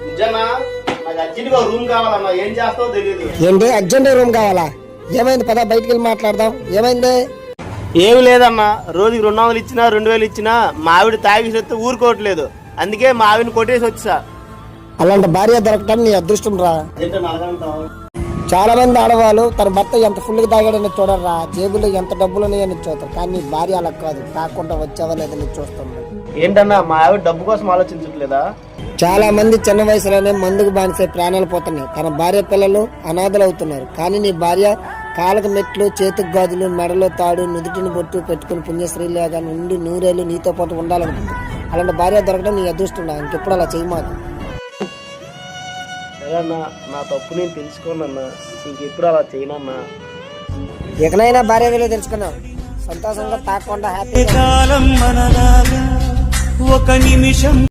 నిజమా? నాకు urgent room కావాలన్నా, ఏం చేస్తావో తెలియదు. ఏంటి అర్జెంట్ రూమ్ కావాలా? ఏమైంది? పద బయటికి వెళ్ళి మాట్లాడదాం. ఏమైంది? ఏమి లేదన్నా, రోజుకి 200 ఇచ్చినా 2000 ఇచ్చినా మా ఆవిడ తాగిస్తే ఊరుకోవట్లేదు. అందుకే మా ఆవిడని కొట్టేసి వచ్చా. అలాంటి భార్య దొరకటం నీ అదృష్టం రా. చాలా మంది ఆడవాళ్ళు తన భర్త ఎంత ఫుల్గా తాగాడని చూడరా, జేబులో ఎంత డబ్బులు ఉన్నాయని చూస్తారు. కానీ నీ భార్య అలా కాదు, తాకుండా వచ్చావా లేదని చూస్తుంది. ఏంటన్నా, మా ఆవిడ డబ్బు కోసం ఆలోచించట్లేదా? చాలా మంది చిన్న వయసులోనే మందుకు బానిసే ప్రాణాలు పోతున్నాయి. తన భార్య పిల్లలు అనాథలు అవుతున్నారు. కానీ నీ భార్య కాళ్ళకు మెట్లు, చేతికి గాజులు, మెడలో తాడు, నుదుటిని బొట్టు పెట్టుకుని పుణ్యశ్రీలాగా నుండి నూరేళ్ళు నీతో పాటు ఉండాలనుకుంటుంది. అలాంటి భార్య దొరకడం నీ అదృష్టం. ఇంకెప్పుడు అలా చేయమాకు. సరే అన్నా, నా తప్పు నేను తెలుసుకోనన్నా, ఇంకెప్పుడు అలా చేయనన్నా. ఎక్కడైనా భార్య విలువ తెలుసుకున్నావు. సంతోషంగా తాకుండా హ్యాపీ. ఒక నిమిషం